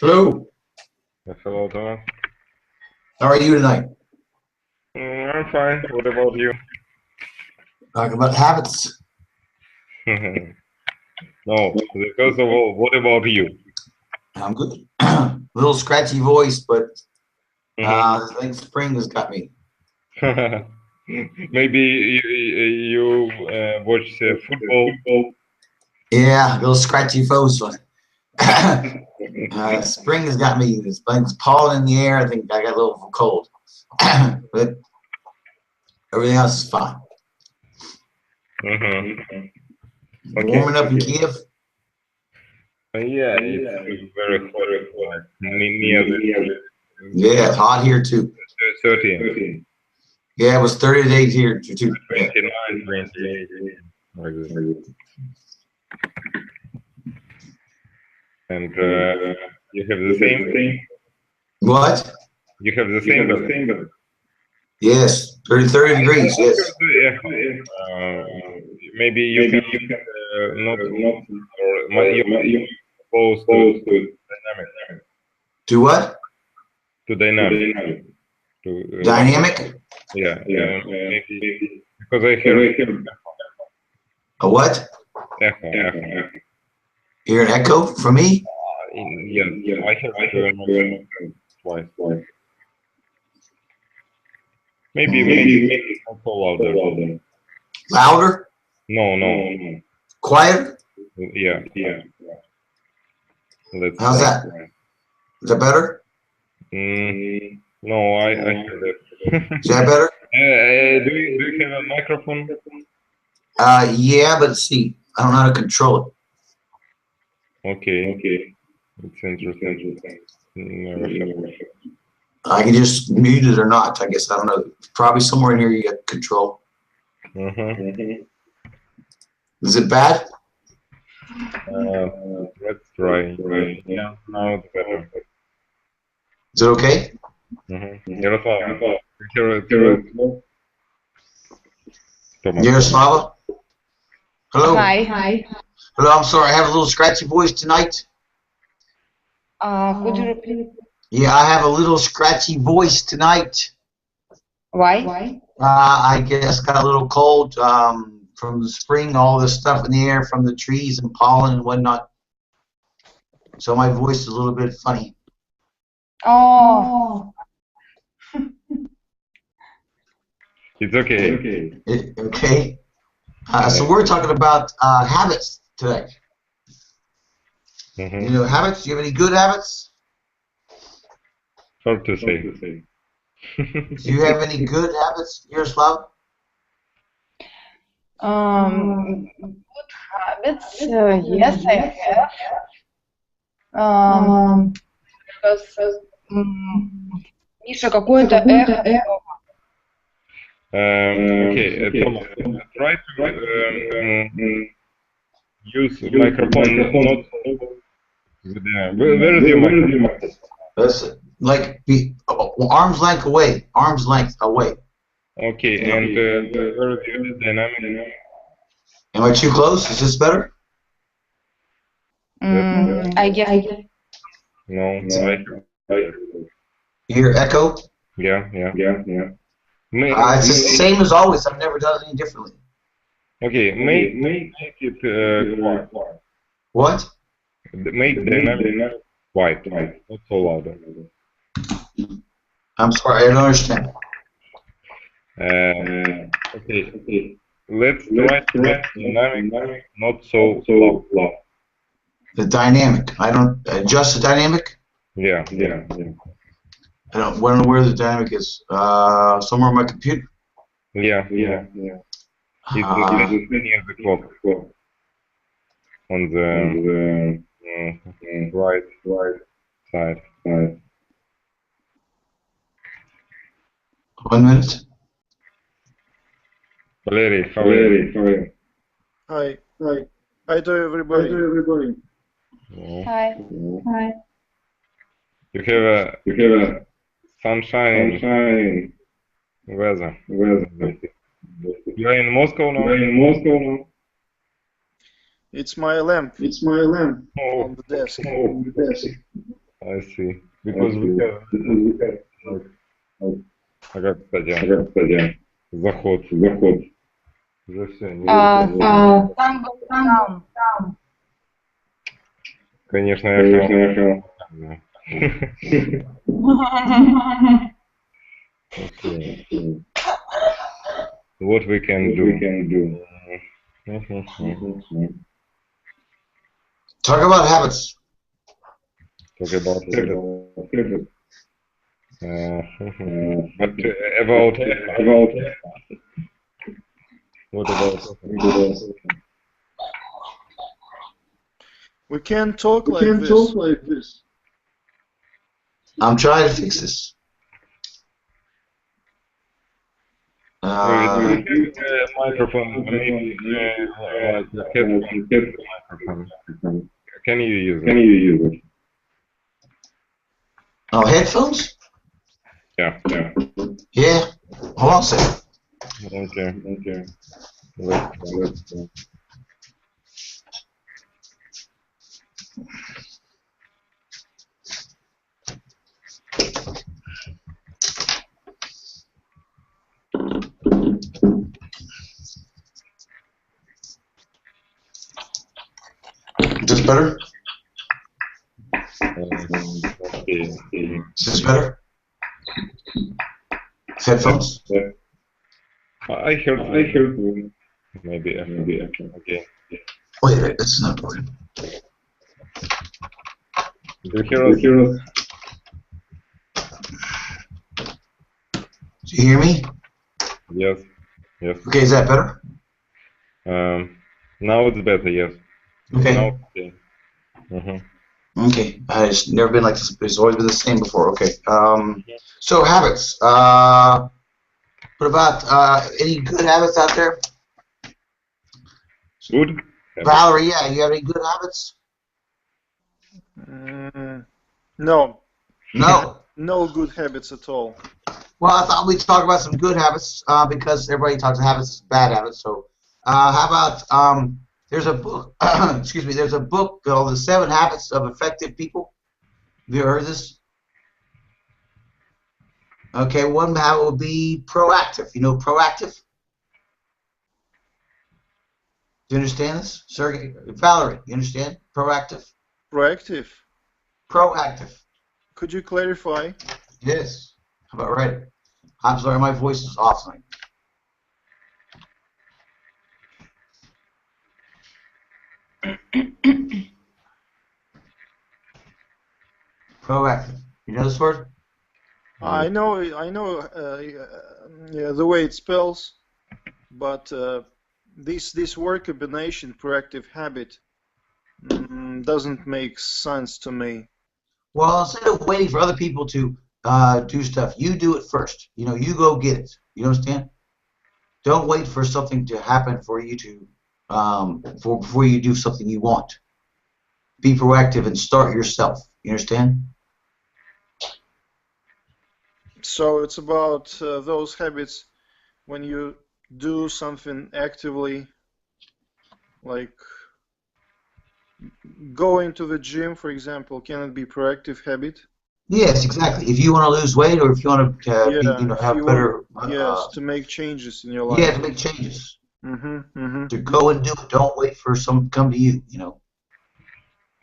Hello. Yes, hello, Thomas. How are you tonight? I'm fine. What about you? Talking about habits. No, first of all, what about you? I'm good. Little scratchy voice, but I think spring has got me. Maybe you watch football. Yeah, little scratchy voice. Spring has got me. It's pollen in the air. I think I got a little cold, but everything else is fine. Okay. Warming up in Kiev. Yeah, it's very hot. Like near the Yeah, it's hot here too. 30. Yeah, it was 30 days here too. 29, 28. Like this. And you have the same thing? What? You have the same weather? Yes, 30 degrees, yes. Maybe you can not or you're opposed to dynamic. To what? To dynamic. To, Dynamic? Yeah. Maybe because I hear a what? Echo. Hear an echo from me? Yeah, I heard twice. Maybe not so louder. Louder? No. Quieter? Yeah. How's that? Is that better? No, I heard it. Is that better? Do you have a microphone? Yeah, but see, I don't know how to control it. Okay. It's interesting. I can just mute it or not. I guess I don't know. Probably somewhere in here you get control. Is it bad? Let's try. Yeah, now it's better. Is it okay? Yaroslava? Hello? Hi. Hello, I'm sorry. I have a little scratchy voice tonight. Could you repeat? Yeah, I have a little scratchy voice tonight. Why? I guess got a little cold from the spring, all the stuff in the air from the trees and pollen and whatnot. So my voice is a little bit funny. Oh. It's okay. Okay. So we're talking about habits today. You know, habits? Do you have any good habits? Hard to say. Do you have any good habits, Yaroslav? Good habits. Yes, I have. Because Миша, какое-то эхо. Okay, Thomas, try to use microphone. Not where is your microphone? That's like arm's length away. Arm's length away. Okay, and where is your dynamic? Am I too close? Is this better? I guess. No. You hear echo? Yeah. It's the same as always. I've never done it any differently. Okay, make it quiet. What? Make dynamic quiet, not so loud. I'm sorry, I don't understand. Okay. Let's try to make dynamic not so loud. The dynamic. I don't adjust the dynamic. Yeah. I don't know where the dynamic is. Somewhere on my computer. Yeah. It's the same as the clock on the right side. 1 minute. Valery, how are you? Hi. Hi to everybody. Hi. You have a sunshine weather. You are in Moscow now? It's my lamp Oh, on the desk. I see. Because we have... Ага, кстати, заход. За все. Там. Конечно, я Okay. What we can do? Talk about habits. Talk about habits. But about what about? We can't talk like this. I'm trying to fix this. Microphone, maybe like headphone microphone. Can you use it? Oh, headphones? Yeah. Yeah. Hold on a second. Okay. Let's go. Is this better? Okay. Is this better? Headphones? I heard. Maybe. Okay. Wait, it's not working. Do you hear us? Do you hear me? Yes. Okay, is that better? Now it's better. Yes. Okay. Now it's okay. Okay, it's never been like this. It's always been the same before. Okay. So habits. What about any good habits out there? Good. Valerie, yeah, you have any good habits? No. No. No good habits at all. Well, I thought we'd talk about some good habits because everybody talks about habits as bad habits. So, how about there's a book. Excuse me. There's a book called The 7 Habits of Effective People. Have you heard of this? Okay, one habit would be proactive. You know, proactive. Do you understand this, Sergey? Valerie, you understand? Proactive. Proactive. Proactive. Could you clarify? Yes. How about right? I'm sorry, my voice is off tonight. Proactive. You know this word? I know. Yeah, the way it spells, but this word combination, proactive habit, doesn't make sense to me. Well, instead of waiting for other people to do stuff, you do it first. You know, you go get it. You understand? Don't wait for something to happen for you to before you do something you want. Be proactive and start yourself. You understand? So it's about those habits when you do something actively, like going to the gym, for example, can it be proactive habit? Yes, exactly. If you want to lose weight, or if you want to Yeah, be, if have you better, want, yes, to make changes in your life. yeah, to make changes. Mm-hmm. To go and do it. Don't wait for someone to come to you. You know.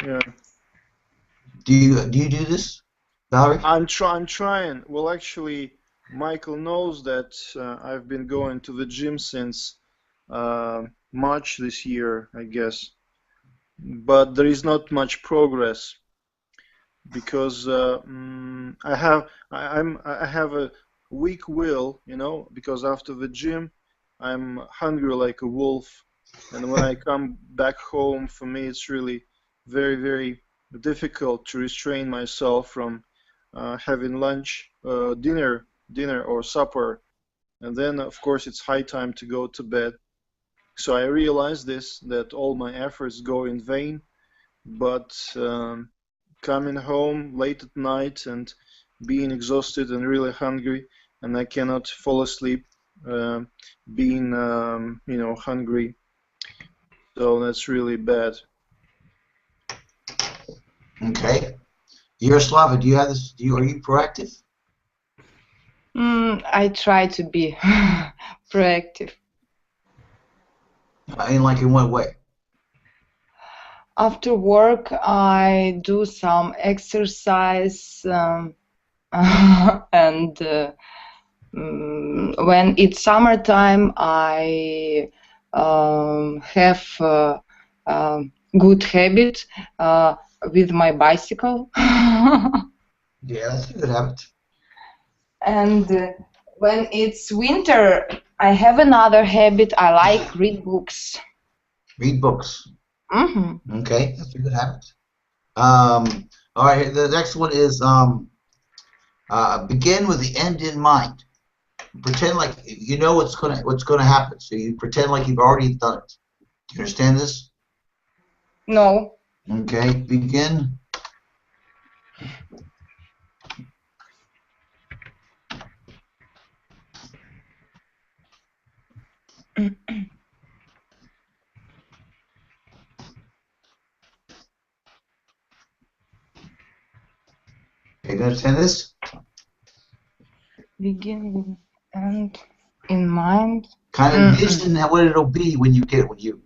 Yeah. Do you do this, Valerie? I'm trying. Well, actually, Michael knows that I've been going to the gym since March this year, I guess. But there is not much progress because I have a weak will, you know, because after the gym I'm hungry like a wolf, and when I come back home, for me it's really very, very difficult to restrain myself from having lunch, dinner or supper, and then of course it's high time to go to bed. So I realized that all my efforts go in vain, but coming home late at night and being exhausted and really hungry, and I cannot fall asleep being you know, hungry, so that's really bad. Okay. Yaroslava, do you have this? Are you proactive? I try to be proactive. In what way? After work, I do some exercise, and when it's summertime, I have good habit with my bicycle. Yeah, that's a good habit. And when it's winter, I have another habit. I like read books. Read books. Mm-hmm. Okay, that's a good habit. All right, the next one is begin with the end in mind. Pretend like you know what's gonna happen. So you pretend like you've already done it. Do you understand this? No. Okay, begin. Okay, you understand this? Begin with end in mind. Kind of envision what it'll be when you get it. When you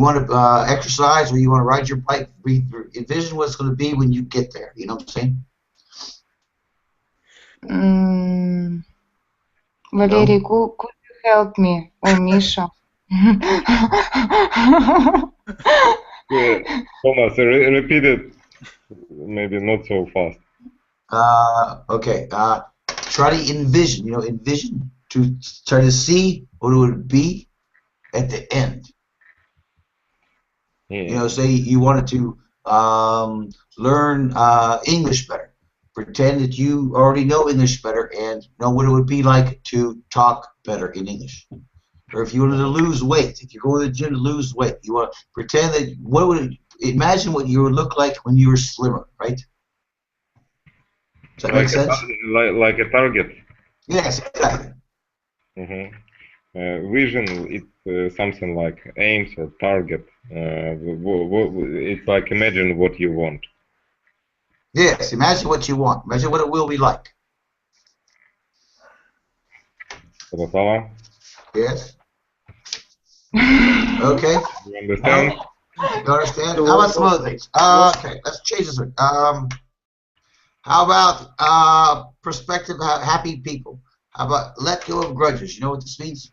want to exercise or you want to ride your bike, envision what it's going to be when you get there. You know what I'm saying? Valery, could you help me? Or Misha? Thomas, repeat it. Maybe not so fast. Okay. Try to envision. You know, envision to try to see what it would be at the end. Yeah. You know, say you wanted to learn English better. Pretend that you already know English better and know what it would be like to talk better in English. Or if you wanted to lose weight, if you go to the gym to lose weight, you want to pretend that imagine what you would look like when you were slimmer, right? Does that make sense? Like a target. Yes, exactly. Vision, it's something like aims or target. It's like imagine what you want. Yes, imagine what you want. Imagine what it will be like. Yes. Okay. You understand? You understand? How about some other things? Okay, let's change this one. How about perspective happy people? How about let go of grudges? You know what this means?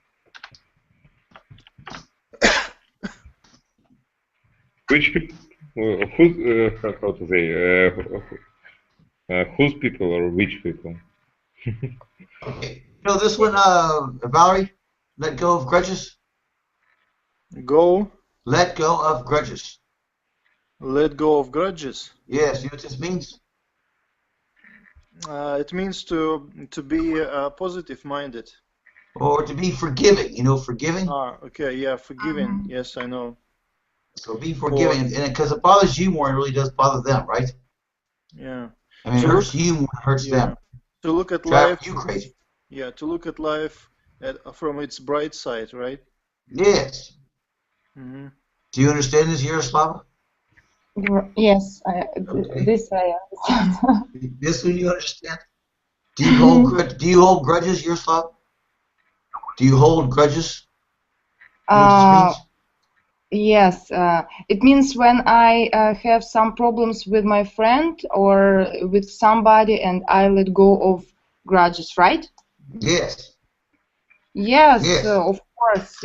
Which people? Who's how to say? Whose people or which people? Okay. You know this one, Valerie? Let go of grudges? Go? Let go of grudges. Let go of grudges? Yes, you know what this means? It means to be positive-minded. Or to be forgiving, you know, forgiving? Okay, yeah, forgiving. Yes, I know. So be forgiving, and because it bothers you more, it really does bother them, right? Yeah. I mean, it hurts you more, it hurts them. To look at life. You crazy. Yeah, to look at life from its bright side, right? Yes. Mm-hmm. Do you understand this, Yaroslava? Yes, Okay. this I understand. This one you understand? Do you hold grudges, Yaroslav? Do you hold grudges? You know what this Uh, means? yes, it means when I have some problems with my friend or with somebody and I let go of grudges, right? Yes. Yes, Yes. of course.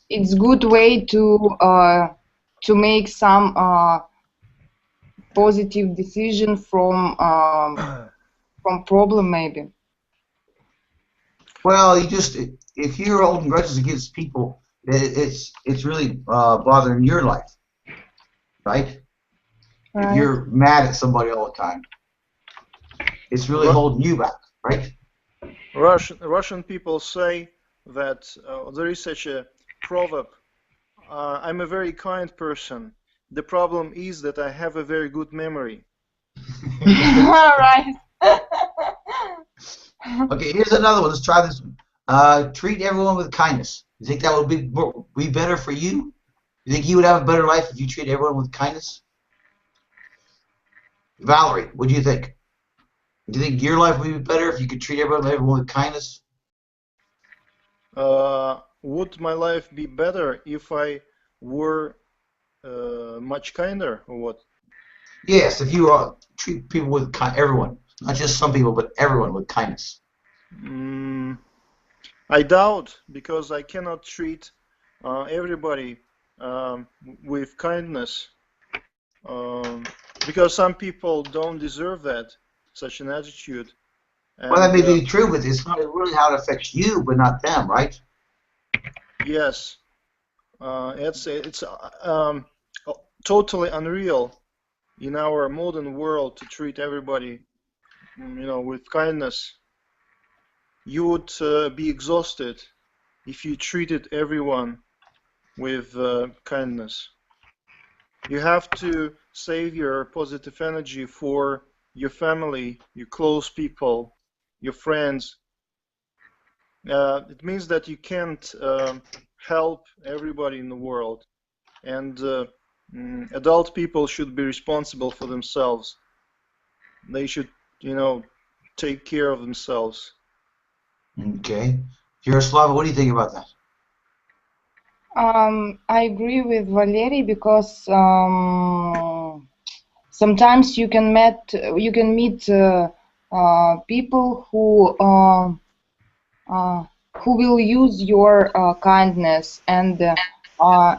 It's good way to make some positive decision from problem maybe. Well, if you're holding grudges against people, it's really bothering your life, right? If Right. you're mad at somebody all the time, it's really holding you back, right? Russian people say that there is such a proverb. I'm a very kind person. The problem is that I have a very good memory. All right. Okay, here's another one. Let's try this one. Treat everyone with kindness. You think that would be better for you? You think you would have a better life if you treat everyone with kindness? Valerie, what do you think? Do you think your life would be better if you could treat everyone with kindness? Would my life be better if I were much kinder, or what? Yes, if you treat people with everyone, not just some people, but everyone with kindness. I doubt, because I cannot treat everybody with kindness, because some people don't deserve that, such an attitude. Well, that And may be true, but it's not really how it affects you, but not them, right? yes, it's totally unreal in our modern world to treat everybody, with kindness. You would be exhausted if you treated everyone with kindness. You have to save your positive energy for your family, your close people, your friends. It means that you can't help everybody in the world, and adult people should be responsible for themselves. They should, take care of themselves. Okay. Yaroslava, what do you think about that? I agree with Valery because sometimes you can meet people who will use your kindness, and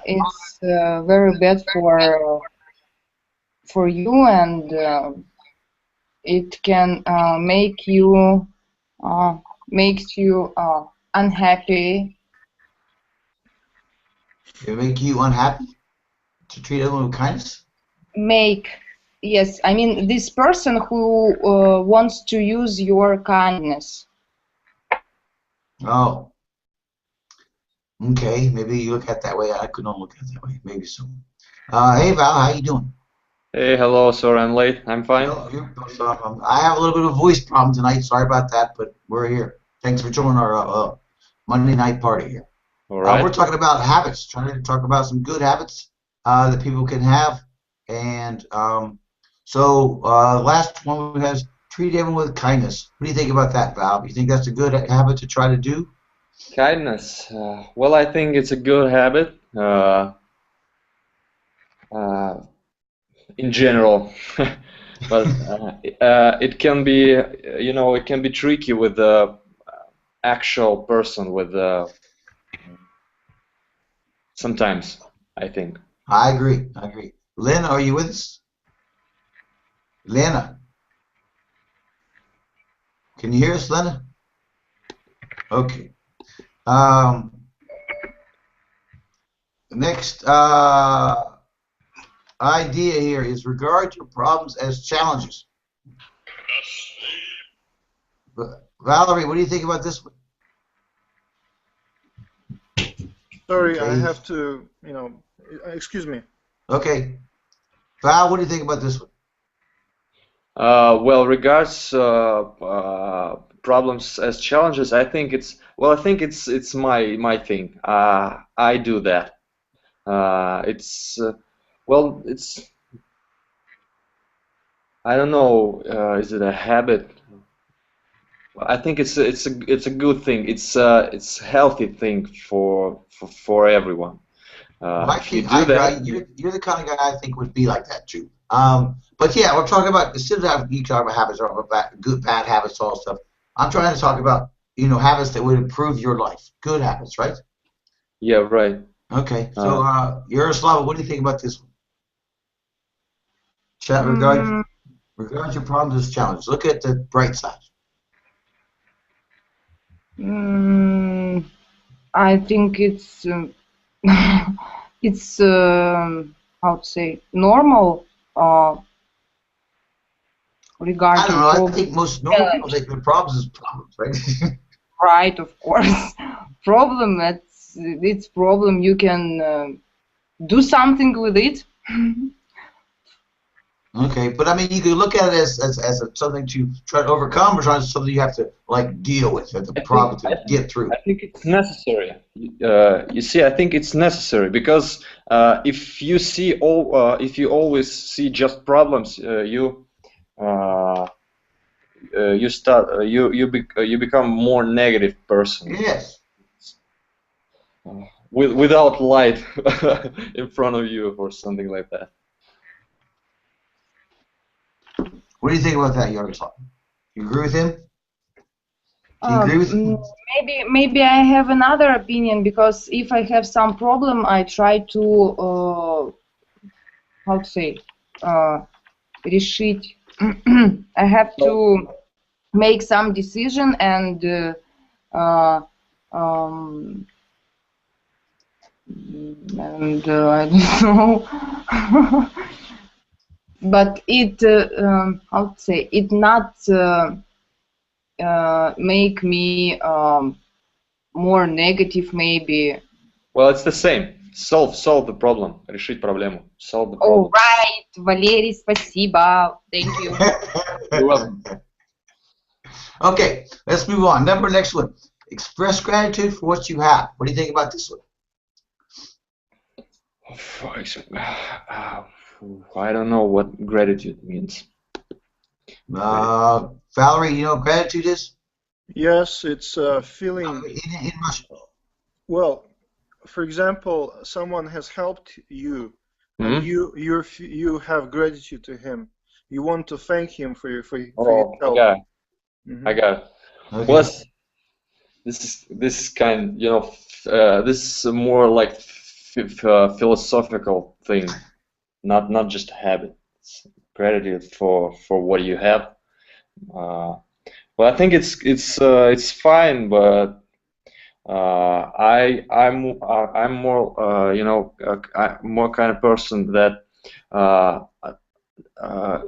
it's very bad for you, and it can makes you unhappy. It make you unhappy to treat everyone with kindness? Yes, I mean this person who wants to use your kindness. Oh, okay. Maybe you look at it that way. I could not look at it that way. Maybe so. Hey Val, how you doing? Hey, hello. Sorry, I'm late. I'm fine. No, I have a little bit of a voice problem tonight. Sorry about that, but we're here. Thanks for joining our Monday night party here. All right. We're talking about habits, trying to talk about some good habits that people can have. And last one has treat everyone with kindness. What do you think about that, Val? You think that's a good habit to try to do? Kindness. Well, I think it's a good habit in general, but it can be, it can be tricky with the actual person. Sometimes, I think. I agree. Lena, are you with us? Lena, can you hear us, Lena? Okay. Next idea here is regard your problems as challenges. Valerie, what do you think about this one? Sorry, Okay. I have to, excuse me. Okay. Val, what do you think about this one? Well, regards problems as challenges, I think it's my thing. I do that. It's well, it's I don't know. Is it a habit? I think it's a good thing. It's a healthy thing for everyone. Well, I If you think do that, you're the kind of guy I think would be like that too. But yeah, we're talking about instead of you talking about habits or about good, bad habits, all stuff. I'm trying to talk about habits that would improve your life, good habits, right? yeah, right. Okay, so Yaroslava, what do you think about this one? Mm, Regard your problems as challenges. Look at the bright side. I think it's it's how to say normal I regarding don't know. I problems. think most normal people think their problems is problems, right? Right, of course. Problem, it's problem. You can do something with it. Okay, but I mean, you could look at it as something to try to overcome, or something you have to like deal with, as a problem to get through. I think it's necessary. You see, I think it's necessary because if you always see just problems, you become more negative person. Yes. Without light in front of you or something like that. What do you think about that, Yaroslav? You agree with him? Do you agree with him? Maybe I have another opinion, because if I have some problem, I try to how to say решить. I have to make some decision and I don't know. But it how to say, it not make me more negative, maybe. Well, it's the same. Solve the problem. Решить проблему. Solve the problem. All right, Валерий, спасибо. Thank you. You're welcome. Okay, let's move on. Next one. Express gratitude for what you have. What do you think about this one? I don't know what gratitude means. Valerie, you know what gratitude is? Yes, it's a feeling. In Russian. Well, for example, someone has helped you, and you have gratitude to him. You want to thank him for your help. I got it. Okay. Well, this is kind, this is a more like philosophical thing, not just a habit. It's gratitude for what you have. Well, I think it's fine, but I'm more more kind of person that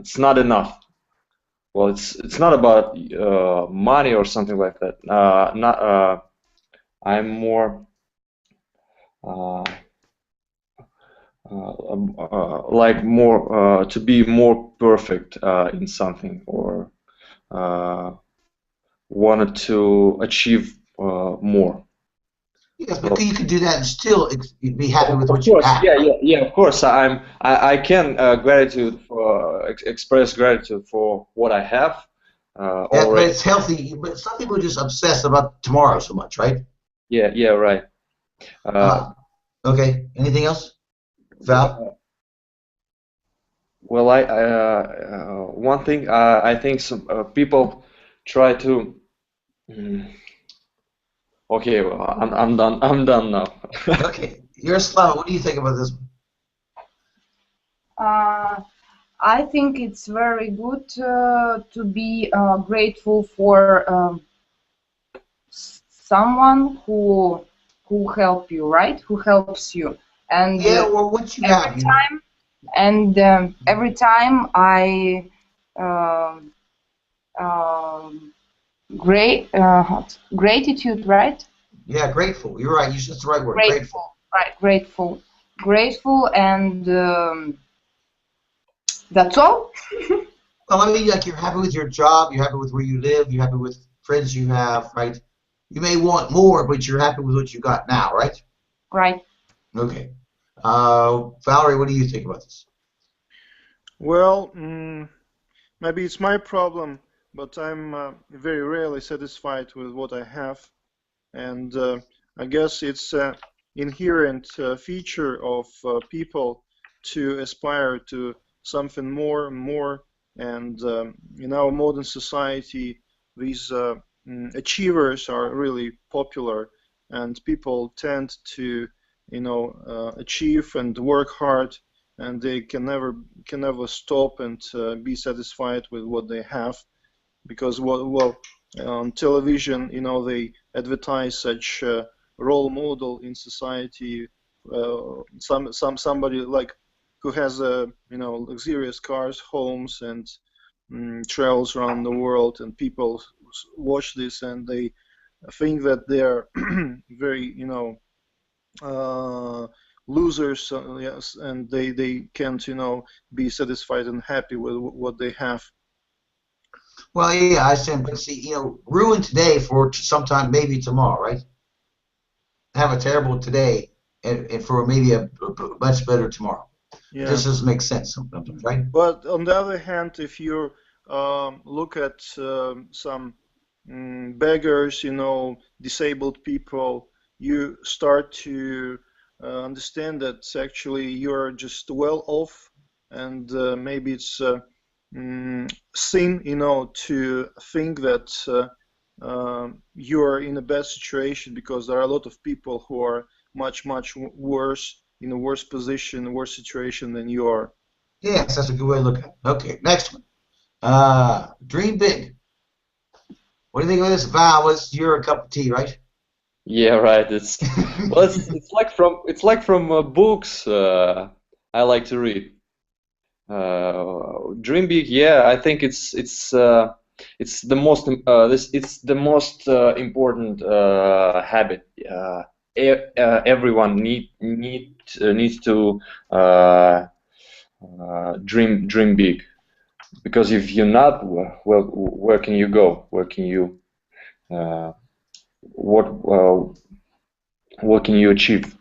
it's not enough. Well, it's not about money or something like that. I'm more like more to be more perfect in something, or wanted to achieve more. Yes, but you could do that and still be happy with what you have. Yeah. Of course, I can express gratitude for what I have. But it's healthy. But some people just obsess about tomorrow so much, right? Yeah, right. Okay. Anything else, Val? Well, one thing I think some people try to. Okay, well, I'm done. I'm done now. Okay, Yaroslava, what do you think about this one? I think it's very good to be grateful for someone who help you, right? Who helps you, and Well, what you have. Every time I gratitude, right? Yeah, grateful. You're right. That's the right word. Grateful. Right, grateful, and that's all. Well, I mean, like you're happy with your job, you're happy with where you live, you're happy with friends you have, right? You may want more, but you're happy with what you got now, right? Right. Okay. Valerie, what do you think about this? Well, maybe it's my problem, but I'm very rarely satisfied with what I have, and I guess it's an inherent feature of people to aspire to something more and more. And in our modern society, these achievers are really popular, and people tend to, achieve and work hard, and they can never stop and be satisfied with what they have, because well, on television, they advertise such role model in society, somebody like who has luxurious cars, homes, and travels around the world, and people watch this and they think that they're very losers, yes, and they can't be satisfied and happy with what they have. Well, yeah, I said, but see, ruin today for sometime maybe tomorrow, right? Have a terrible today and for maybe a much better tomorrow. Yeah. This doesn't make sense sometimes, right? But on the other hand, if you look at some beggars, disabled people, you start to understand that actually you're just well off, and maybe it's sin, to think that you're in a bad situation, because there are a lot of people who are much worse, in a worse position, worse situation than you are. Yes, that's a good way to look at it. Okay, next one. Dream big. What do you think of this, Val? What's your cup of tea, right? Yeah, right. It's well, it's like from books I like to read. Dream big. Yeah, I think it's the most it's the most important habit. Everyone needs to dream big, because if you're not, well, where can you go? Where can you what can you achieve?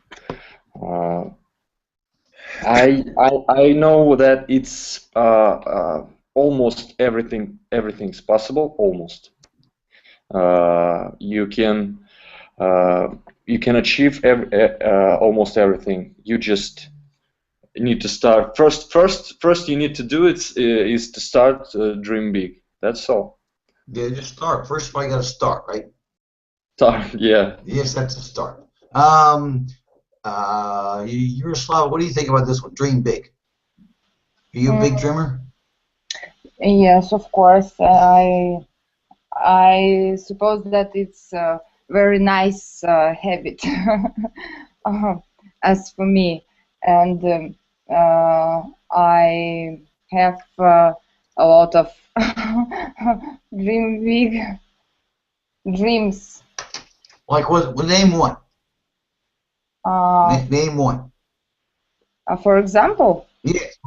I know that it's almost everything's possible. Almost you can achieve almost everything. You just need to start first. You need to do it is to start dream big. That's all. Yeah, just start. First of all, you got to start, right? Start. Yeah. Yes, that's a start. Yaroslav, what do you think about this one? Dream big. Are you a big dreamer? Yes, of course. I suppose that it's a very nice habit as for me, and I have a lot of big dreams. Like what? Name one. Name one. For example. Yes.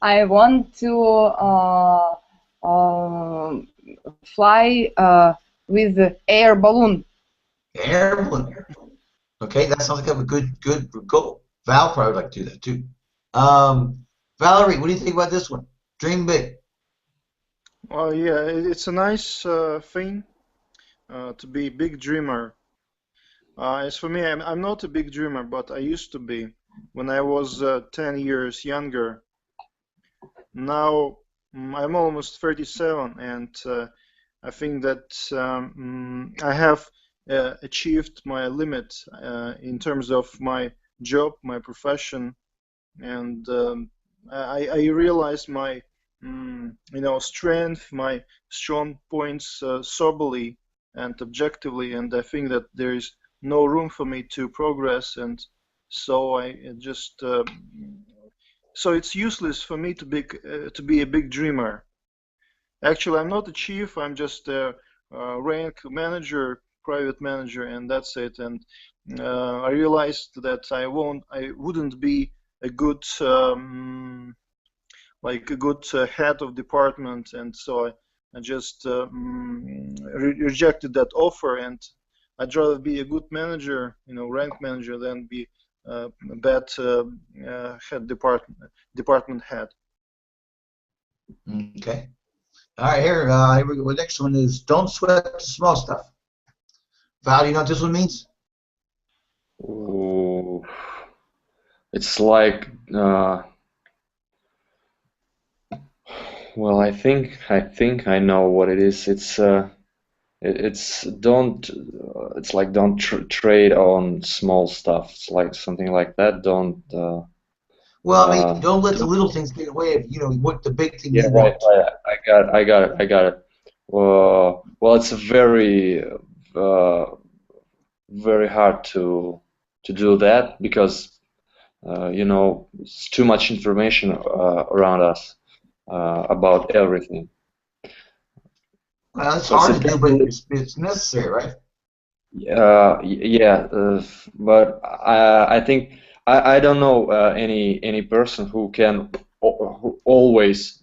I want to fly with the air balloon. Air balloon. Okay, that sounds like a good goal. Val probably would like to do that too. Valerie, what do you think about this one? Dream big. Well, yeah, it's a nice thing to be a big dreamer. As for me, I'm not a big dreamer, but I used to be when I was 10 years younger. Now I'm almost 37, and I think that I have achieved my limit in terms of my job, my profession, and I realized my strength, my strong points soberly and objectively, and I think that there is no room for me to progress, and so I just so it's useless for me to be a big dreamer. Actually, I'm not a chief. I'm just a rank manager, private manager, and that's it. And I realized that I wouldn't be a good head of department, and so I just rejected that offer, and I'd rather be a good manager, rank manager, than be a bad department head. Okay. All right, here we go. The next one is don't sweat the small stuff. Val, do you know what this one means? Ooh, it's like, well, I think I know what it is. It's like don't trade on small stuff. It's like something like that. Don't. Well, I mean, don't let the little things get away of what the big thing you right, want. right. I got it. Well, it's very very hard to do that because it's too much information around us about everything. Well, it's hard to do, but it's necessary, right? Yeah, but I think I don't know any person who always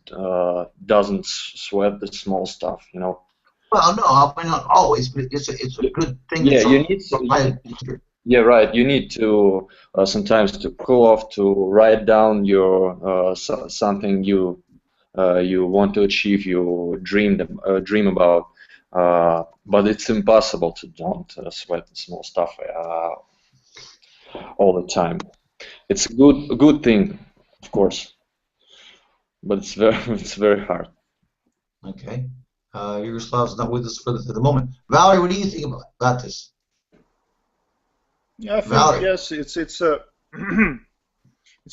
doesn't sweat the small stuff, Well, no, I mean not always, but it's a good thing. Yeah, you need to. Yeah, right. You need to sometimes to cool off, to write down your something you want to achieve, you dream about. But it's impossible to don't sweat the small stuff all the time. It's a good thing, of course, but it's very hard. Okay. Yaroslav's not with us for the moment. Valerie, what do you think about this? Yeah, I think Valerie. yes, it's it's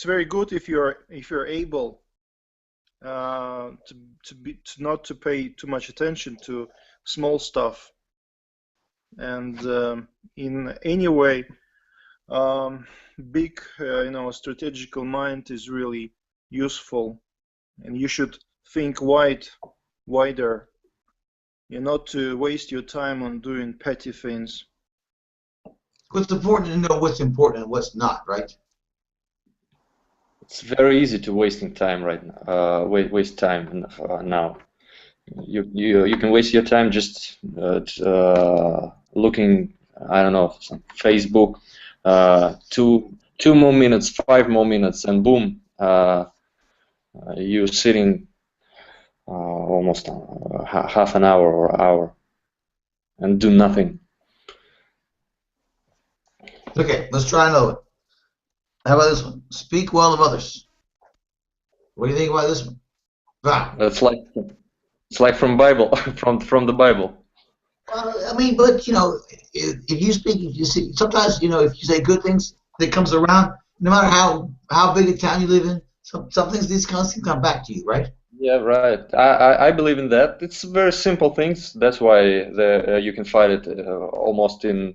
very good if you're able not to pay too much attention to small stuff, and in any way, big strategical mind is really useful, and you should think wider. Not to waste your time on doing petty things. It's important to know what's important and what's not, right? It's very easy to wasting time right now. Waste time now. You can waste your time just looking, I don't know, some Facebook. 2 more minutes, 5 more minutes, and boom, you're sitting almost half an hour or hour and do nothing. Okay, let's try another one. How about this one? Speak well of others. What do you think about this one? Wow. It's like from Bible, from the Bible. I mean, but if you speak, if you see, sometimes if you say good things that comes around, no matter how big a town you live in, some things these constantly come back to you, right? Yeah, right. I believe in that. It's very simple things. That's why you can find it almost in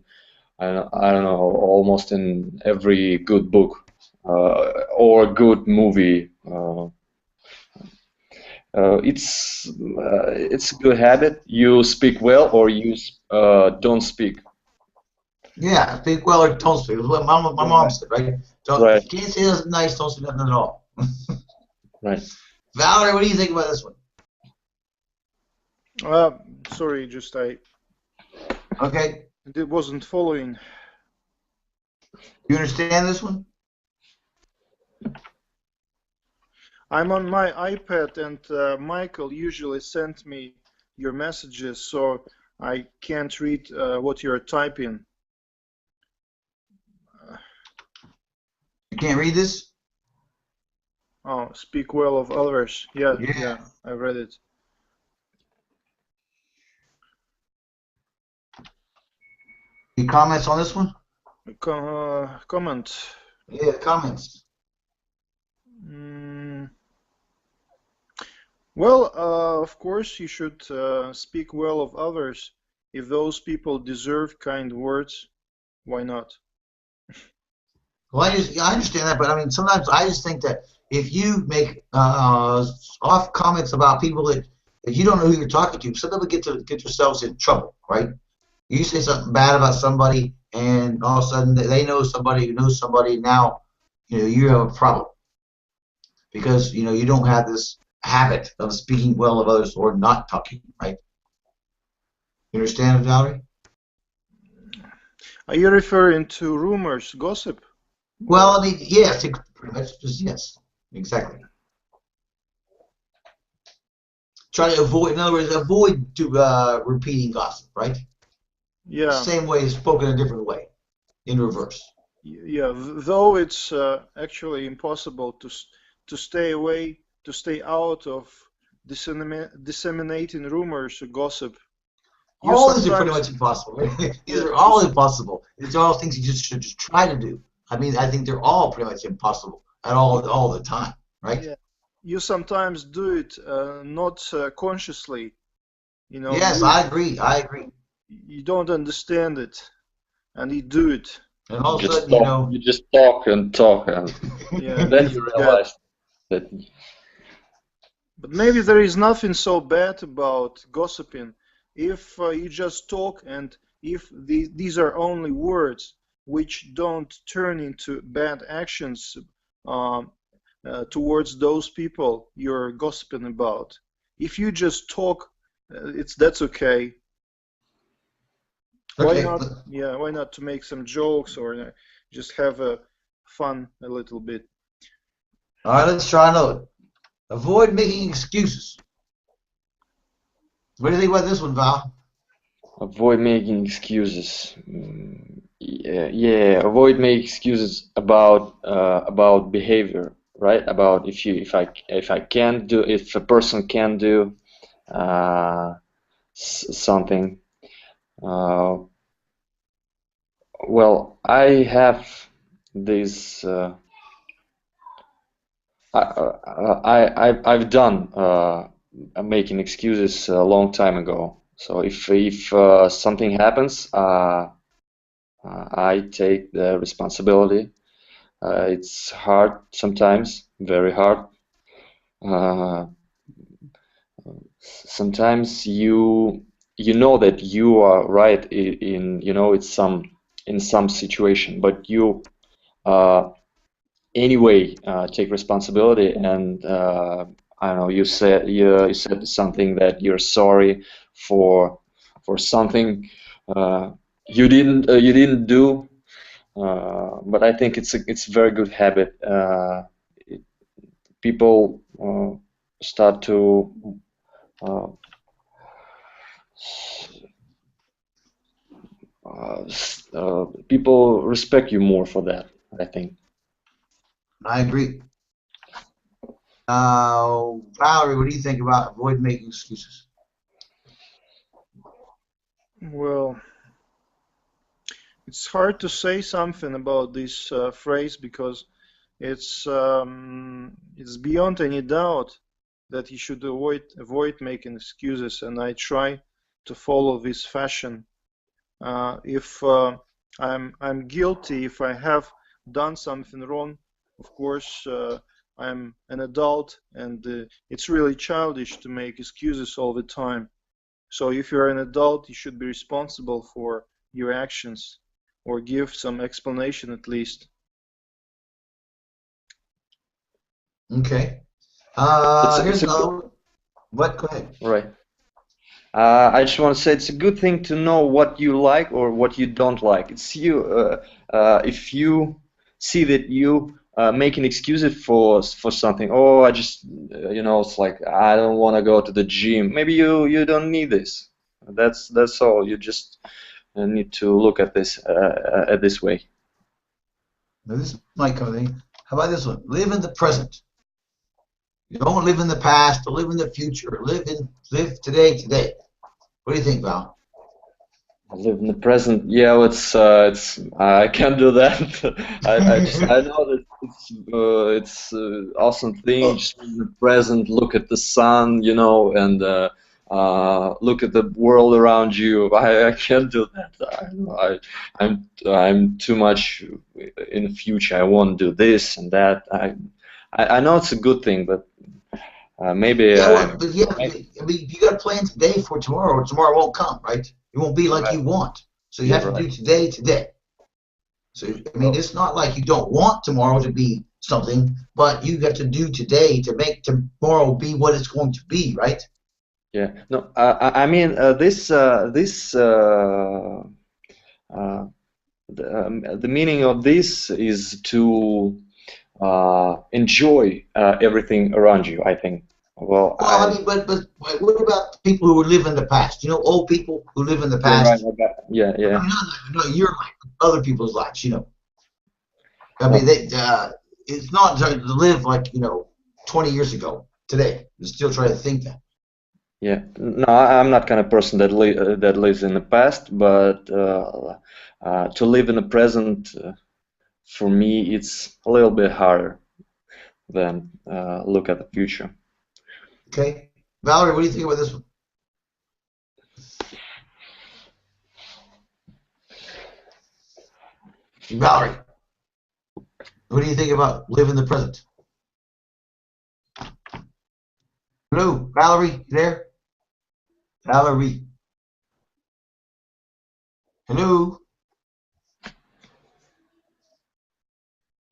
I don't know, almost in every good book or good movie. It's a good habit. You speak well or you don't speak. Yeah, speak well or don't speak. That's what my mom said, right? Right. If you can't say nothing nice, don't say nothing at all. Right. Valerie, what do you think about this one? Sorry, just Okay. It wasn't following. You understand this one? I'm on my iPad, and Michael usually sends me your messages, so I can't read what you're typing. You can't read this? Oh, speak well of others. Yeah, I read it. Any comments on this one? Comment. Yeah, comments. Well, of course, you should speak well of others. If those people deserve kind words, why not? Well, I understand that, but I mean, sometimes I just think that if you make off comments about people that you don't know who you're talking to, sometimes we get yourselves in trouble, right? You say something bad about somebody, and all of a sudden they know somebody who knows somebody. Now, you have a problem because you don't have this habit of speaking well of others or not talking, right? You understand, Valerie? Are you referring to rumors, gossip? Well, I mean, yes, pretty much just yes, exactly. Try to avoid, in other words, avoid repeating gossip, right? Yeah. Same way, spoken a different way, in reverse. Yeah, though it's actually impossible to stay away, to stay out of disseminating rumors or gossip. All these are pretty much impossible. These are all impossible. These are all things you should just try to do. I mean, I think they're all pretty much impossible at all the time, right? Yeah. You sometimes do it not consciously, you know. Yes, I agree. I agree. You don't understand it, and you do it. And all of a sudden, you just talk and talk, and yeah. then you realize that. But maybe there is nothing so bad about gossiping if you just talk, and if these are only words which don't turn into bad actions towards those people you're gossiping about. If you just talk, that's okay. Why not? Yeah, why not to make some jokes or just have fun a little bit? All right, let's try another. Avoid making excuses. What do you think about this one, Val? Avoid making excuses. Yeah. Avoid making excuses about behavior, right? About if a person can do something. Well, I have this. I've done making excuses a long time ago. So if something happens, I take the responsibility. It's hard sometimes, very hard. Sometimes you know that you are right in some situation, but you anyway take responsibility, and I don't know, you said something that you're sorry for something you didn't do, but I think it's a very good habit. People start to people respect you more for that, I think. I agree. Valerie, what do you think about avoid making excuses? Well, it's hard to say something about this phrase because it's beyond any doubt that you should avoid making excuses, and I try to follow this fashion. If I'm guilty, if I have done something wrong, of course I'm an adult, and it's really childish to make excuses all the time. So if you're an adult, you should be responsible for your actions, or give some explanation at least. Okay. Here's another. What? Go ahead. Right. I just want to say it's a good thing to know what you like or what you don't like. It's you. If you see that you making excuses for something, oh, I just it's like I don't want to go to the gym. Maybe you don't need this. That's all. You just need to look at this way. Now this might come in. How about this one? Live in the present. You don't live in the past or live in the future. Live today. What do you think, Val? Live in the present. Yeah, it's I can't do that. I know that it's awesome thing. Just live in the present. Look at the sun, and look at the world around you. I can't do that. I'm too much in the future. I want to do this and that. I know it's a good thing, but maybe. I mean, you got to plan today for tomorrow, or tomorrow won't come, right? It won't be like you want. So you have to do today. So I mean, it's not like you don't want tomorrow to be something, but you got to do today to make tomorrow be what it's going to be, right? Yeah. No, I mean the meaning of this is to enjoy everything around you, I think. Well, I mean, but what about people who live in the past? You know, old people who live in the yeah, past. right, yeah, I yeah. mean, not your life, other people's lives. You know, I mean, it's not to live like 20 years ago. Today, you still try to think that. Yeah, no, I'm not kind of person that lives in the past, but to live in the present, for me, it's a little bit harder than look at the future. Okay, Valerie, what do you think about this one? Valerie, what do you think about live in the present? Hello, Valerie, you there? Valerie. Hello?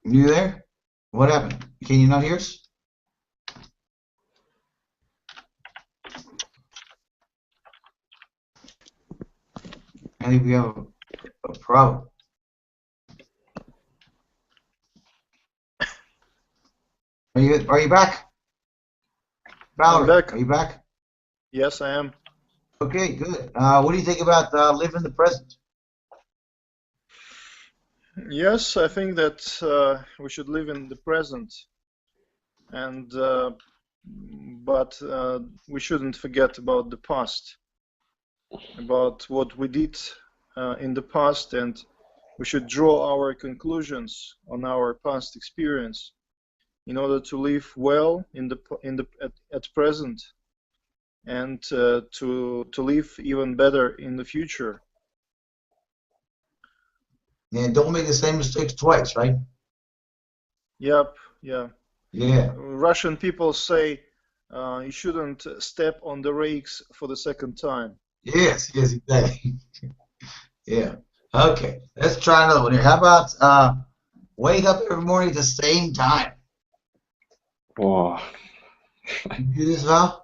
You there? What happened? Can you not hear us? I think we have a problem. Are you back? Valerie, I'm back. are you back? Yes, I am. Okay, good. What do you think about live in the present? Yes, I think that we should live in the present, and but we shouldn't forget about the past, about what we did in the past, and we should draw our conclusions on our past experience in order to live well at present, and to live even better in the future. And don't make the same mistakes twice, right? Yep, yeah. Yeah. Russian people say you shouldn't step on the rakes for the second time. Yes, exactly. Yeah. Okay, let's try another one here. How about wake up every morning at the same time? Oh. You do this, Val?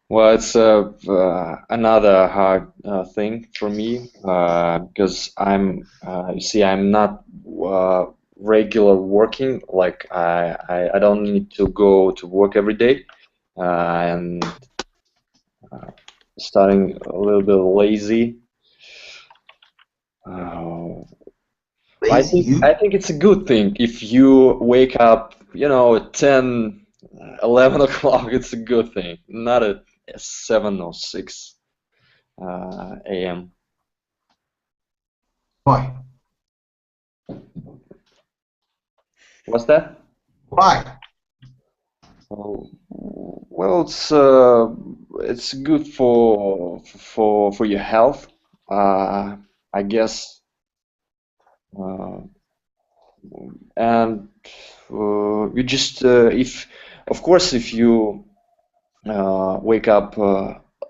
Well, it's another hard thing for me because you see, I'm not regular working. Like I don't need to go to work every day, and starting a little bit lazy. I think it's a good thing if you wake up, at 10, 11 o'clock. It's a good thing, not at 7 or 6 a.m. Why? What's that? Why? Well, it's good for your health, I guess, and you just if you wake up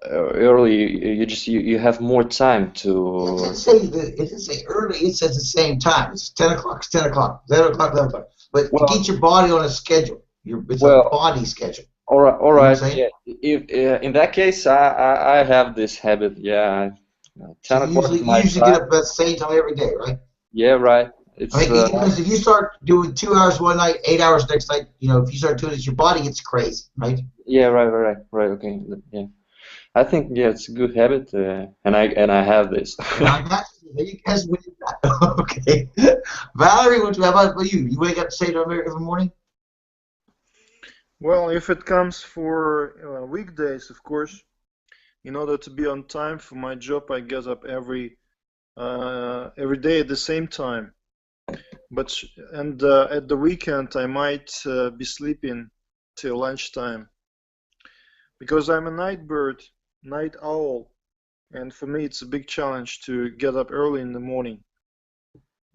early, you have more time to. It didn't say early. It says the same time. It's 10 o'clock. It's 10 o'clock. 11 o'clock. 11 o'clock. But to get your body on a schedule. It's a body schedule. All right. You know what I'm saying? Yeah. If in that case, I have this habit. Yeah. 10 o'clock is my you usually time. get up at the same time every day, right? Yeah. Right. It's. Because if you start doing 2 hours one night, 8 hours next night, if you start doing this, your body gets crazy, right? Yeah. Right. Okay. Yeah. I think it's a good habit, and I have this. You guys win that. Okay. Valerie, how about you? You wake up the same time every morning? Well, if it comes for weekdays, of course, in order to be on time for my job, I get up every day at the same time. But at the weekend, I might be sleeping till lunchtime because I'm a night bird, night owl, and for me it's a big challenge to get up early in the morning.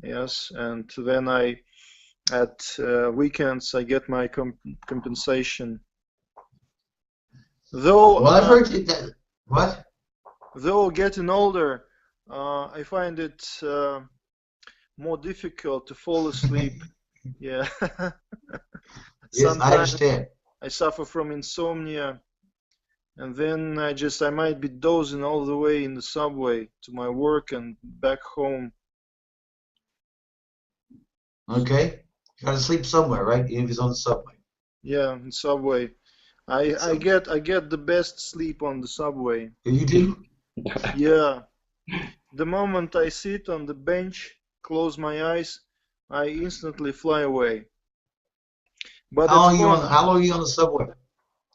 Yes, and then at weekends I get my compensation. Though I've heard that. What? Though getting older, I find it more difficult to fall asleep Yeah. Yes, I understand. I suffer from insomnia, and then I might be dozing all the way in the subway to my work and back home. Okay, you gotta sleep somewhere, right? Even if it's on the subway. Yeah, in subway. I get the best sleep on the subway. You do? Yeah. The moment I sit on the bench, close my eyes, I instantly fly away. But How long are you on the subway?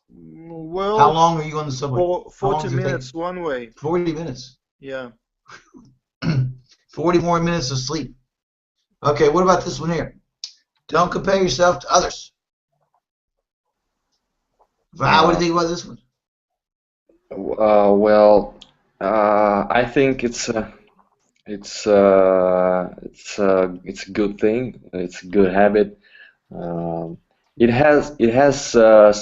Well, how long are you on the subway? 40 minutes one way. 40 minutes. Yeah. 40 more minutes of sleep. Okay, what about this one here? Don't compare yourself to others. Val, what do you think about this one? Well, I think it's a good thing. It's a good habit. It has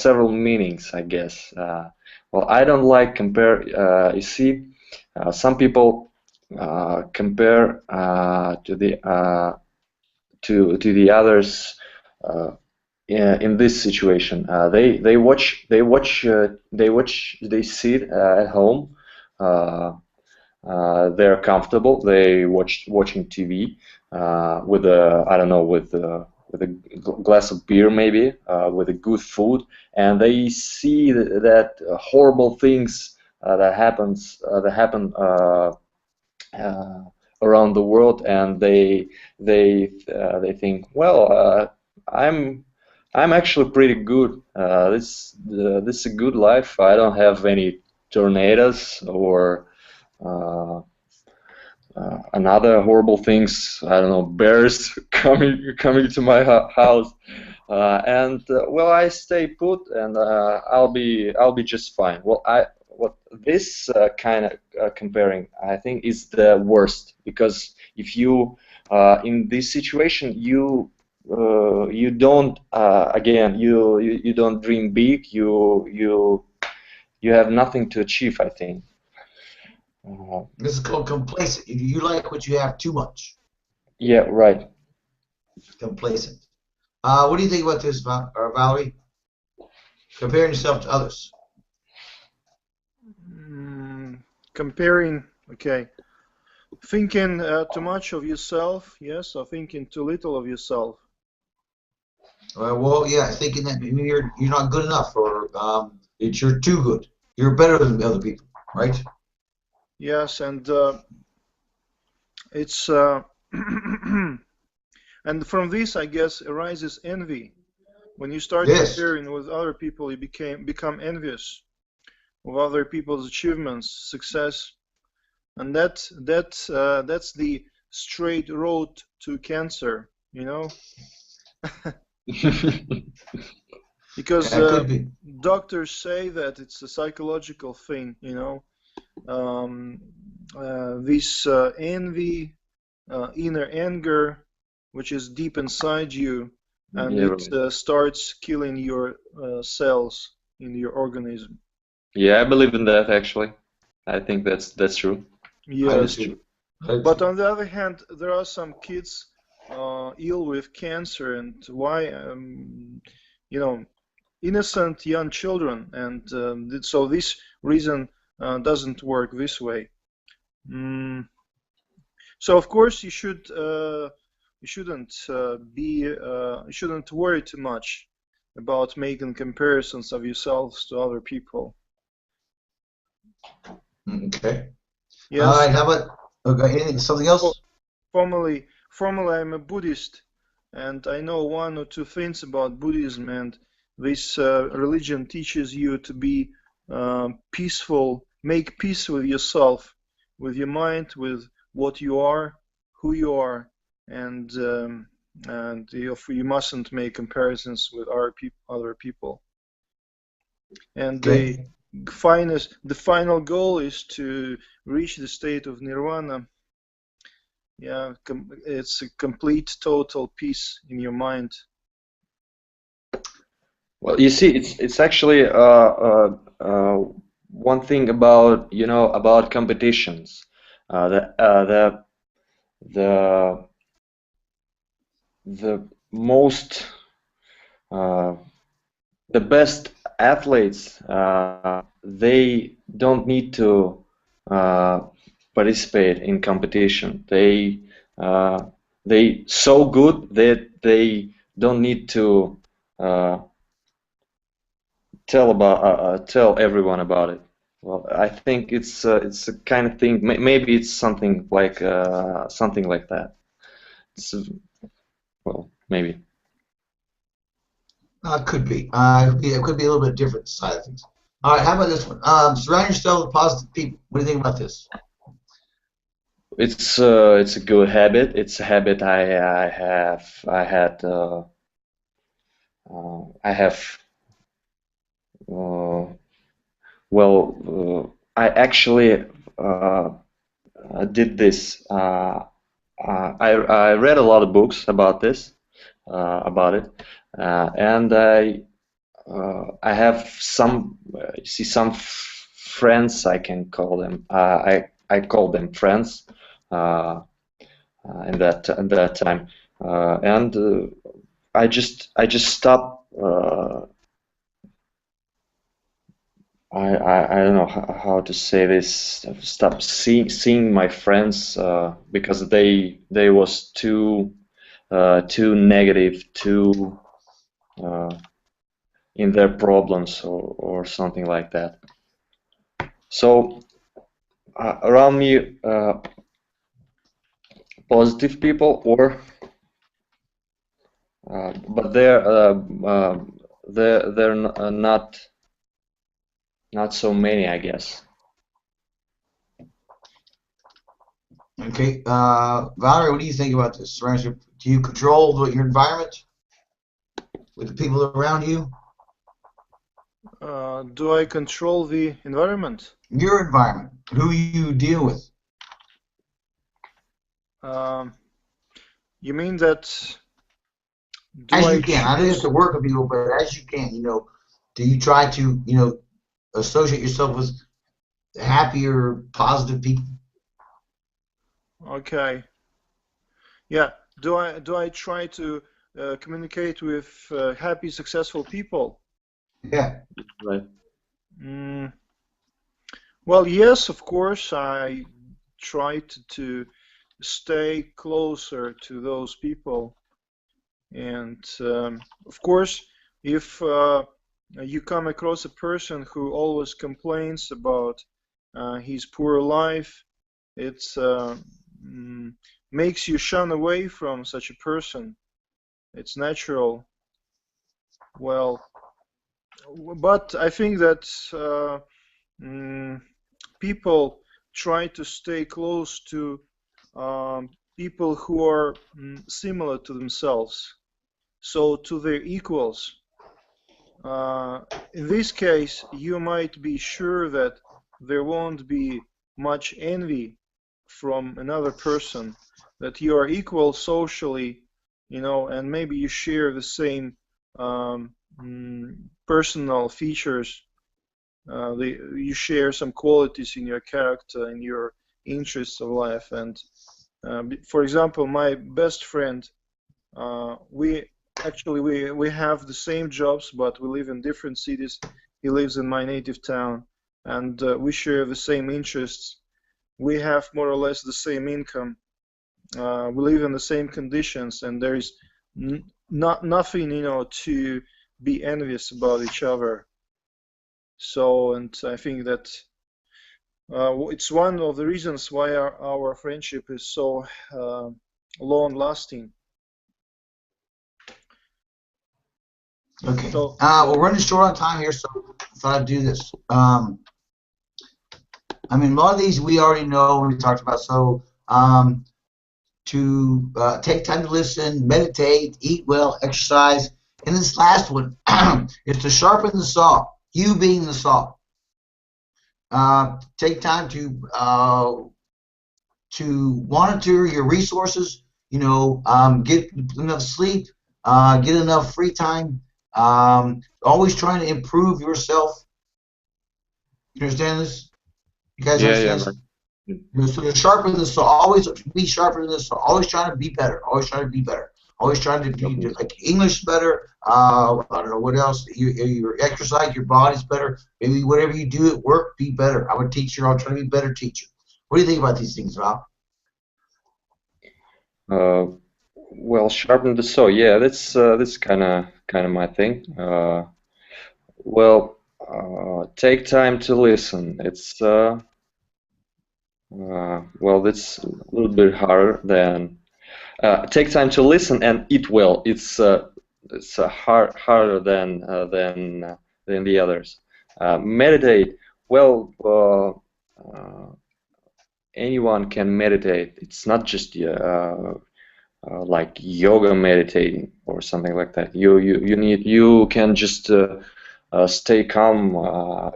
several meanings, I guess. Well, I don't like compare. You see, some people compare to the others in this situation. They sit at home. They're comfortable. They watching TV with a, I don't know, with a glass of beer maybe, with a good food, and they see that horrible things that happen around the world, and they think, well, I'm actually pretty good. This is a good life. I don't have any tornadoes or another horrible things. I don't know, bears coming to my house, and well, I stay put, and I'll be just fine. Well, what this kind of comparing, I think, is the worst, because if you in this situation you don't again you don't dream big, you have nothing to achieve, I think. This is called complacent. You like what you have too much. Yeah, right. Complacent. What do you think about this, Valerie? Comparing yourself to others. Comparing, okay. Thinking too much of yourself, yes, or thinking too little of yourself. Well, yeah, thinking that maybe you're not good enough, or you're too good. You're better than other people, right? Yes, and it's and from this, I guess, arises envy. When you start comparing with other people, you become envious of other people's achievements, success, and that's the straight road to cancer, you know. Because doctors say that it's a psychological thing, you know. This envy, inner anger, which is deep inside you, and it starts killing your cells in your organism. Yeah, I believe in that, actually. I think that's true. Yes, but on the other hand, there are some kids ill with cancer, and why, you know, innocent young children, and so this reason doesn't work this way. So of course you shouldn't worry too much about making comparisons of yourselves to other people. Okay. Yes. All right. How about something else? Formally, I'm a Buddhist, and I know one or two things about Buddhism, and this religion teaches you to be peaceful, make peace with yourself, with your mind, with what you are, who you are, and you mustn't make comparisons with other people. And the final goal is to reach the state of nirvana. Yeah, it's a complete, total peace in your mind. Well, you see, it's actually one thing about, you know, about competitions. The most the best athletes, they don't need to participate in competition. They so good that they don't need to tell everyone about it. Well, I think it's a kind of thing. Maybe it's something like that. It's, well, maybe. Could be. It could be a little bit different side of things. All right, how about this one? Surround yourself with positive people. What do you think about this? It's a good habit. It's a habit I I actually did this. I read a lot of books about this, about it, and I have some some friends, I can call them. I call them friends in that time, and I just stopped. I don't know how to say this. Stop seeing my friends because they was too negative, too in their problems or something like that. So around me, positive people, or but they're not so many, I guess. Okay, Valerie, what do you think about this? Do you control your environment with the people around you? Do I control the environment? Your environment, who you deal with. You mean that? As you can. I know you have to work with people, but as you can, do you try to, associate yourself with happier, positive people? Okay. Yeah. Do I try to communicate with happy, successful people? Yeah. Right. Well, yes, of course. I try to stay closer to those people, and of course, if you come across a person who always complains about his poor life, it makes you shun away from such a person. It's natural. Well, but I think that people try to stay close to people who are similar to themselves, so to their equals. In this case, you might be sure that there won't be much envy from another person, that you are equal socially, and maybe you share the same personal features. You share some qualities in your character and your interests of life. And for example, my best friend, we have the same jobs, but we live in different cities. He lives in my native town, and we share the same interests. We have more or less the same income. We live in the same conditions, and there is nothing, to be envious about each other. So, and I think that it's one of the reasons why our friendship is so long-lasting. Okay. We're running short on time here, so I thought I'd do this. I mean, a lot of these we already know, we talked about. So to take time to listen, meditate, eat well, exercise. And this last one is to sharpen the saw, you being the saw. Take time to monitor your resources, get enough sleep, get enough free time, always trying to improve yourself. You understand this? You guys understand this? So to sharpen the saw, always be sharper than this saw, always trying to be better, always trying to be better, Always trying to be like English better. I don't know what else. Your exercise, your body's better. Maybe whatever you do at work, be better. I'm a teacher. I'll try to be a better teacher. What do you think about these things, Val? Well, sharpen the saw. Yeah, that's kind of my thing. Well, take time to listen. It's well, that's a little bit harder than take time to listen and eat well. It's harder than the others. Meditate. Well, anyone can meditate. It's not just like yoga meditating or something like that. You can just stay calm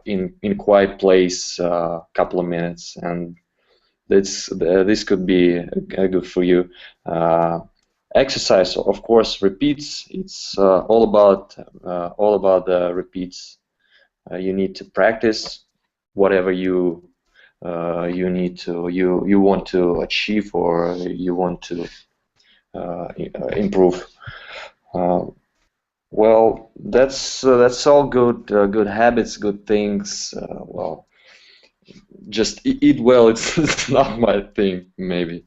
in quiet place couple of minutes, and this could be good for you. Exercise, of course, repeats. It's all about the repeats. You need to practice whatever you want to achieve or you want to improve. Well, that's all good habits, good things. Well, just eat well. It's not my thing. Maybe.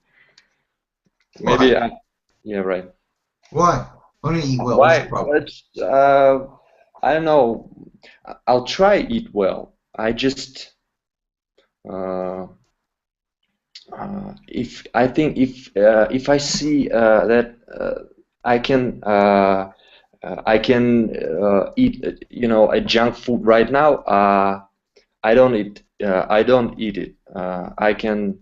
Yeah, right. Why? Why don't you eat well? Why? What's the problem? I don't know. I'll try eat well. I just if I see that I can eat a junk food right now, I don't eat it. I can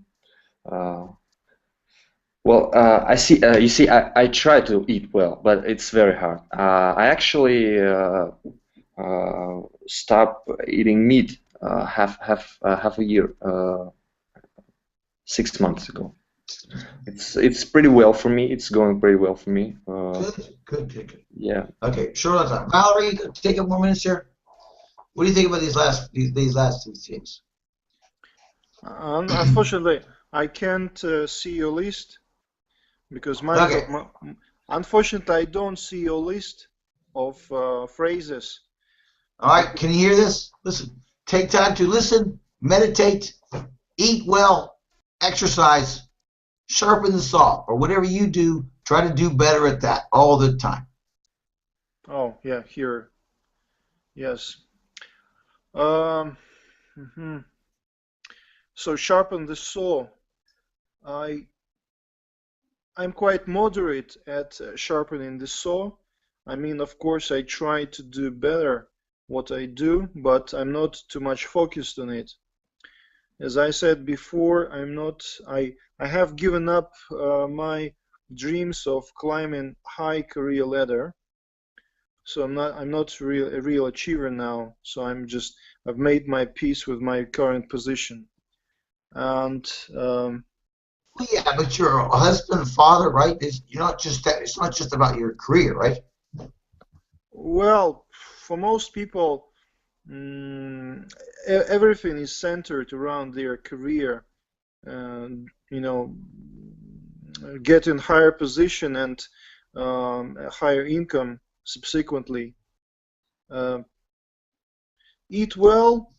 well, I see. You see, I try to eat well, but it's very hard. I actually stopped eating meat half a year, 6 months ago. It's pretty well for me. It's going pretty well for me. Good. Yeah. Okay, short on time. Valerie, take a more minutes here. What do you think about these last two things? Unfortunately, I can't see your list because unfortunately I don't see your list of phrases. All right, can you hear this? Listen, take time to listen, meditate, eat well, exercise, sharpen the saw, or whatever you do, try to do better at that all the time. Oh, yeah, here. Yes. So sharpen the saw. I'm quite moderate at sharpening the saw. I mean, of course, I try to do better what I do, but I'm not too much focused on it. As I said before, I have given up my dreams of climbing high career ladder. So I'm not a real achiever now. So I've made my peace with my current position. And Well, yeah, but you're a husband, father, right? It's not just about your career, right? Well, for most people, everything is centered around their career, getting higher position and a higher income subsequently. Eat well,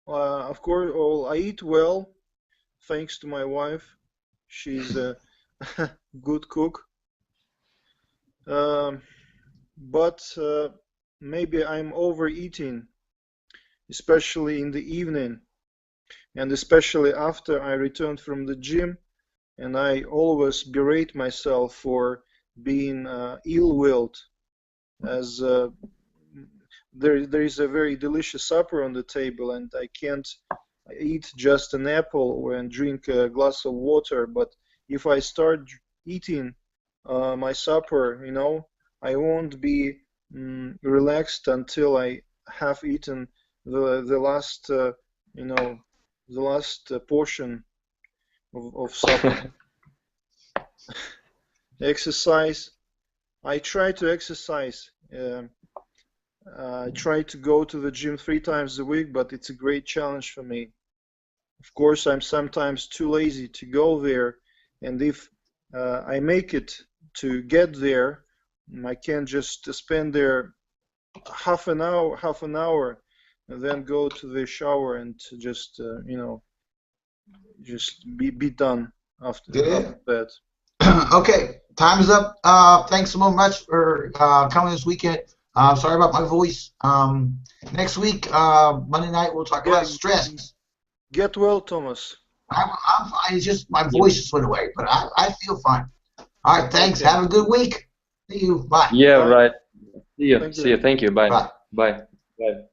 of course. Well, I eat well thanks to my wife. She's a good cook. But maybe I'm overeating, especially in the evening, and especially after I return from the gym, and I always berate myself for being ill-willed, as there is a very delicious supper on the table, and I can't eat just an apple and drink a glass of water. But if I start eating my supper, I won't be relaxed until I have eaten the last portion of supper. Exercise. I try to exercise. I try to go to the gym 3 times a week, but it's a great challenge for me. Of course, I'm sometimes too lazy to go there, and if I make it to get there. I can't just spend there half an hour, and then go to the shower and just you know, just be done after that. Okay, time's up. Thanks so much for coming this weekend. Sorry about my voice. Next week, Monday night, we'll talk about stress. Get well, Thomas. I'm fine. It's just my voice just went away, but I feel fine. All right, thanks. Okay. Have a good week. See you. Bye. Yeah, Bye. right. See you. Thank you. See you. Thank you. Bye. Bye. Bye. Bye.